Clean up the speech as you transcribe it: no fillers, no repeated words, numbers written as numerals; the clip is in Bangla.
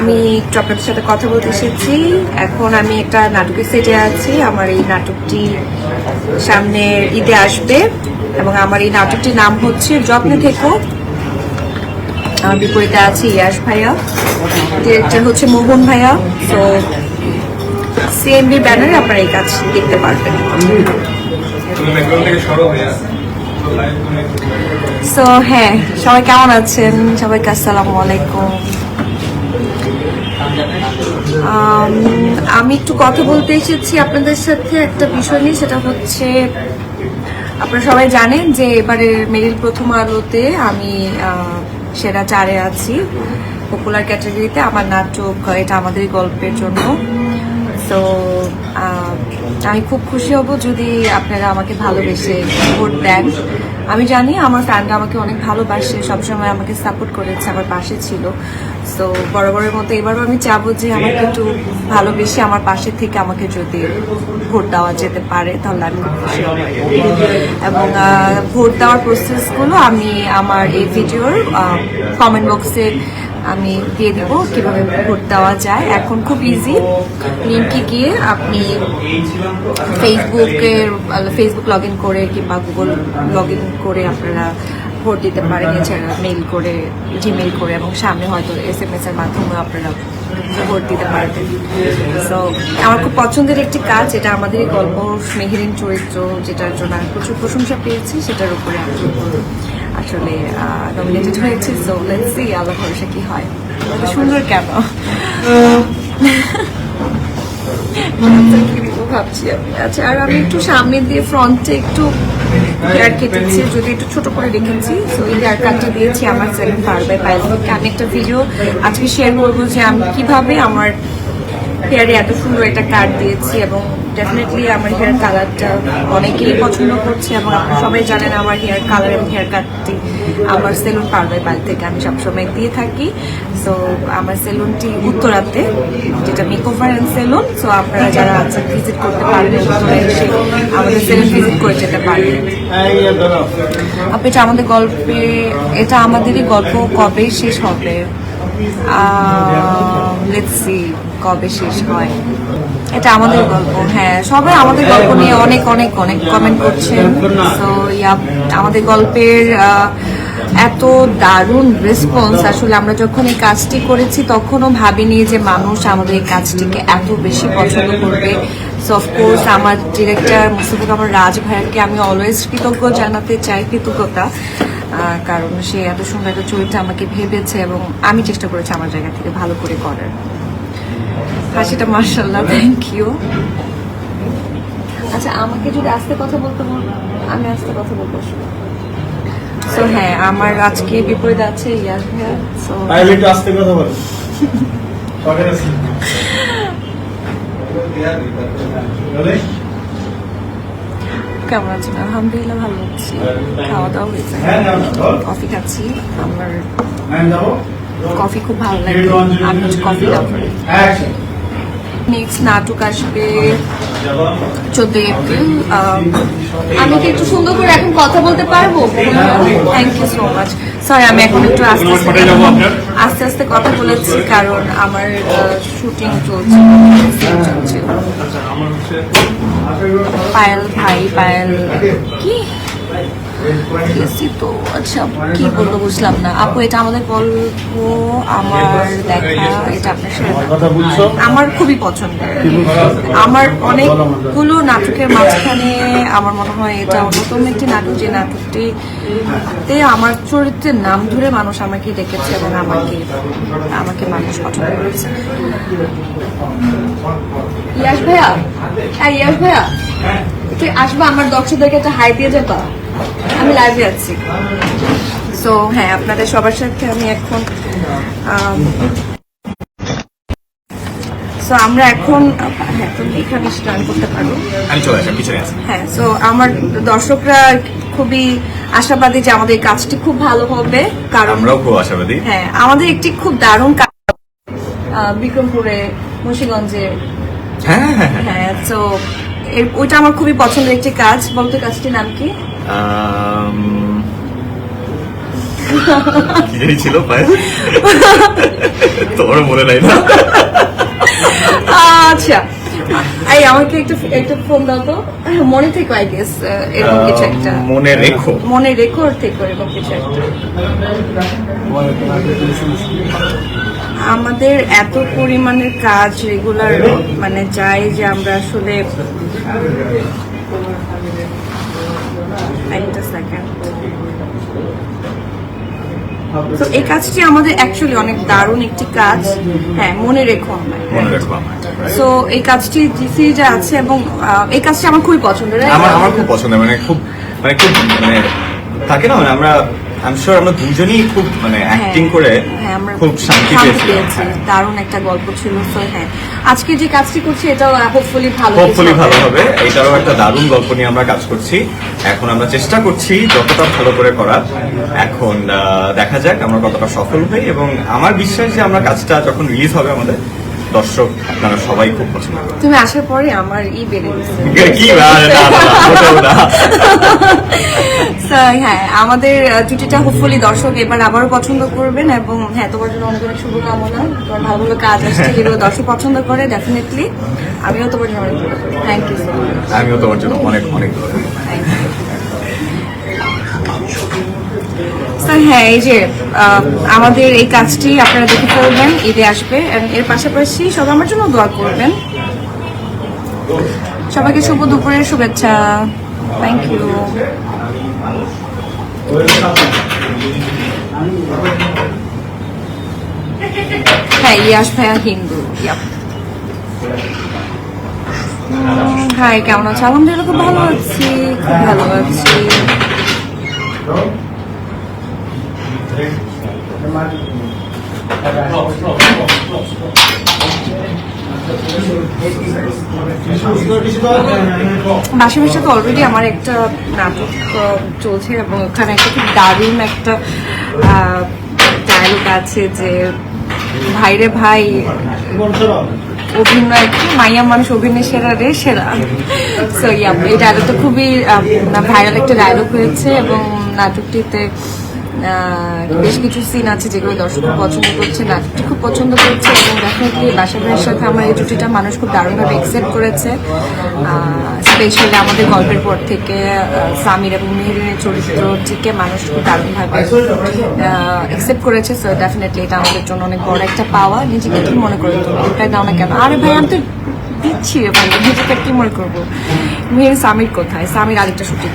আমি একটু আপনাদের সাথে কথা বলতে এসেছি। এখন আমি একটা নাটকের সেটে আছি। আমার এই নাটকটি সামনে ঈদে আসবে এবং আমার এই নাটকটির নাম হচ্ছে যত্নে থেকো। আমার বিপরীতে আছে ইয়াশ ভাইয়া, ডিরেক্টর হচ্ছে মোহন ভাইয়া। তো সিএমবি ব্যানারে আপনারা এই কাজ দেখতে পারবেন। সো হ্যাঁ, সবাই কেমন আছেন? সবাইকে আসসালামু আলাইকুম। আমি একটু কথা বলতে এসেছি আপনাদের সাথে একটা বিষয় নিয়ে, সেটা হচ্ছে আপনারা সবাই জানেন যে এবারের মেরিল প্রথম আলোতে আমি সেরা 4-এ আছি পপুলার ক্যাটাগরিতে। আমার নাটক এটা আমাদের গল্পের জন্য। তো আমি খুব খুশি হব যদি আপনারা আমাকে ভালোবেসে ভোট দেন। আমি জানি আমার ফ্যানরা আমাকে অনেক ভালোবাসে, সবসময় আমাকে সাপোর্ট করেছে, আমার পাশে ছিল। তো বরাবরের মতো এবারও আমি চাবো যে আমাকে একটু ভালোবেসে আমার পাশে থেকে আমাকে যদি ভোট দেওয়া যেতে পারে তাহলে আমি খুব খুশি হব। এবং ভোট দেওয়ার প্রসেসগুলো আমি আমার এই ভিডিওর কমেন্ট বক্সে আমি দিয়ে দিব কিভাবে ভোট দেওয়া যায়। এখন খুব ইজি, লিঙ্কে গিয়ে আপনি ফেসবুক লগ ইন করে কিংবা গুগল লগ ইন করে আপনারা ভোট দিতে পারেন, এছাড়া মেইল করে, জিমেইল করে, এবং সামনে হয়তো SMS এর মাধ্যমে আপনারা ভোট দিতে পারবেন। সো আমার খুব পছন্দের একটি কাজ, এটা আমাদের গল্প মেহেরিন চরিত্র, যেটার জন্য আমি প্রচুর প্রশংসা পেয়েছি, সেটার উপরে আমি আসলে নমিনেটেড হয়েছে। সো লেটস সি আল্লাহ ভরসা কি হয়। সুন্দর কেন ভাবছি আমি। আচ্ছা, আর আমি একটু সামনে দিয়ে ফ্রন্টে একটু হেয়ার কেটেছি, যদি একটু ছোট করে রেখেছি। সো এই হেয়ার কাটটা দিয়েছি আমার সেলুন পারবে পাইলকে। আমি একটা ভিডিও আজকে শেয়ার করবো যে আমি কিভাবে আমার হেয়ারে এত সুন্দর একটা কাট দিয়েছি, এবং ডেফিনেটলি আমার হেয়ার কালারটা অনেকেই পছন্দ করছে, এবং আপনারা সবাই জানেন আমার হেয়ার কালার এবং হেয়ার কাটটি আমার সেলুন পারবে পাইল থেকে আমি সবসময় দিয়ে থাকি। সো আমার সেলুনটি উত্তরাতে, যেটা মেকওভার অ্যান্ড সেলুন। সো আপনারা যারা আছেন ভিজিট করতে পারবেন, উত্তরে এসে আমাদের সেলুন ভিজিট করে যেতে পারবেন। আপনি এটা আমাদের গল্পে, এটা আমাদেরই গল্প কবে শেষ হবে, লেটস সি কবে শেষ হয়। এটা আমাদের গল্প, হ্যাঁ সবাই আমাদের গল্প নিয়ে অনেক অনেক অনেক কমেন্ট করছেন। তো আমাদের গল্পের এত দারুণ রেসপন্স। আসলে আমরা যখন এই কাজটি করেছি তখনও ভাবিনি যে মানুষ আমাদের এই কাজটিকে এত বেশি পছন্দ করবে। সো অফকোর্স আমার ডিরেক্টর মুস্তফা কামাল রাজ ভাইয়াকে আমি অলওয়েজ কৃতজ্ঞ জানাতে চাই, কৃতজ্ঞতা, কারণ সে এত সুন্দর একটা চরিত্র আমাকে ভেবেছে এবং আমি চেষ্টা করেছি আমার জায়গা থেকে ভালো করে করার। হাসিটা মার্শাল্লাহ, থ্যাংক ইউ। আচ্ছা, আমাকে যদি আস্তে কথা বলতে বলবো, আমি আস্তে কথা বলবো। সো হ্যাঁ, আমার আজকে বিপরীতে আছে ইয়াস ভাইয়া। সো একটু আস্তে কথা বল। কেমন আছেন? আলহামদুলিল্লাহ ভালো আছি। খাওয়া দাওয়া হয়েছে, কফি খাচ্ছি। আমার কফি খুব ভালো লাগে, আমি হচ্ছে কফি লাভার। নেক্সট নাটক আসবে 14 এপ্রিল। আমি কি একটু সুন্দর করে এখন কথা বলতে পারবো? Thank you so much. Sorry, আমি এখন একটু আস্তে আস্তে কথা বলেছি, কারণ আমার শুটিং চলছে। পায়েল ভাই, পায়েল কি তো, আচ্ছা কি বলবো বুঝলাম না। আপু, এটা আমাদের গল্প, আমার দেখা, এটা আপনার সাথে আমার খুবই পছন্দের। আমার অনেকগুলো নাটকের মাঝখানে আমার মনে হয় এটা অন্যতম একটি নাটক, যে নাটকটিতে আমার চরিত্রের নাম ধরে মানুষ আমাকে ডেকেছে এবং আমাকে মানুষ পছন্দ করেছে। ইয়াশ ভাইয়া, হ্যাঁ ইয়াশ ভাইয়া, তুই আসবা আমার দর্শকদেরকে একটা হাই দিয়ে যাবা, আমি লাইভে আছি। সো হ্যাঁ, আপনাদের সবার সাথে আমি এখন সো আমরা এখন এখানে স্টার্ট করতে পারবো। হ্যাঁ, সো আমার দর্শকরা খুবই আশাবাদী যে আমাদের কাজটি খুব ভালো হবে, কারণ আমরাও খুব আশাবাদী। হ্যাঁ, আমাদের একটি খুব দারুণ কাজ বিক্রমপুরে, মুন্সিগঞ্জে। হ্যাঁ, তো ওইটা আমার খুবই পছন্দের একটি কাজ। বলতো কাজটির নাম কি? কি জানি ছিল পায়ে, তোমার মনে নাই না? আচ্ছা, এই আমাকে একটা ফোন দাও তো, মনে থেকে আই গেস এরকম কিছু একটা, মনে রেখো। মনে রেখো থেকে এরকম কিছু একটা। আমাদের এত পরিমাণের কাজ রেগুলার মানে যায় যে আমরা আসলে একটা সেকেন্ড। তো এই কাজটি আমাদের অ্যাকচুয়ালি অনেক দারুণ একটি কাজ। হ্যাঁ, মনে রেখো আমায়। মনে রেখো আমায়। সো এই কাজটি সিরিজে আছে এবং এই কাজটি আমার খুবই পছন্দের। আমার খুব পছন্দ, মানে খুব থাকে না, মানে আমরা আমরা দুজনেই খুব মানে অ্যাক্টিং করে খুব শান্তি পেয়েছি। দারুণ একটা গল্প ছিল। তো হ্যাঁ, আজকে যে কাজটি করছি এটাও হোপফুলি ভালো হবে। এটাও একটা দারুণ গল্প নিয়ে আমরা কাজ করছি। এখন আমরা চেষ্টা করছি যতটা ভালো করে করার। এখন দেখা যাক আমরা কতটা সফল হই, এবং আমার বিশ্বাস যে আমরা কাজটা যখন রিলিজ হবে আমাদের দর্শক আপনারা সবাই খুব পছন্দ করবেন। তুমি আসার পরে আমার বেড়ে গেছে কি হ্যাঁ, আমাদের জুটিটা হোপফুলি দর্শক এবার আবারও পছন্দ করবেন, এবং হ্যাঁ, তোমার জন্য অনেক অনেক শুভকামনা। তোমার ভালো ভালো কাজ আসছে যেগুলো দর্শক পছন্দ করে, ডেফিনেটলি আমিও তোমার জন্য অনেক থ্যাংক ইউ। আমিও তোমার জন্য অনেক অনেক হ্যাঁ, এই যে আমাদের এই কাজটি আপনারা দেখে ফেলবেন, ঈদে আসবে। এর পাশাপাশি সবাই আমার জন্য দোয়া করবেন। সবাইকে শুভ দুপুরের শুভেচ্ছা। Thank you. হ্যাঁ, ইয়াশ ভাইয়া হিন্দু। হাই, কেমন আছো? আলহামদুলিল্লাহ খুব ভালো আছি, খুব ভালো আছি। বাসার সাথে অলরেডি আমার একটা নাটক চলছে, এবং ওখানে একটা খুব দারুণ একটা ডায়লগ আছে যে ভাইরে ভাই অভিনয় কি মাইয়া মানুষ অভিনয় সেরা রে সেরা। সো এই ডায়লগটা খুবই ভাইরাল একটা ডায়লগ হয়েছে, এবং নাটকটিতে বেশ কিছু সিন আছে যেগুলো দর্শক খুব পছন্দ করছে, নাটকটি খুব পছন্দ করছে, এবং ডেফিনেটলি বাসা ভাইয়ের সাথে আমার এই জুটিটা মানুষ খুব দারুণভাবে অ্যাকসেপ্ট করেছে। স্পেশালি আমাদের গল্পের পর থেকে সামির এবং মেহেরিনের চরিত্রটিকে মানুষ খুব দারুণভাবে অ্যাকসেপ্ট করেছে। সো ডেফিনেটলি এটা আমাদের জন্য অনেক বড় একটা পাওয়া। নিজেকে কি মনে করো তুমি? ওটাই দাও না কেন? আরে ভাই, আমি তো দিচ্ছি ভাই, নিজেকে কি মনে করবো? মেহের সামির কোথায়? সামির আরেকটা শুটিং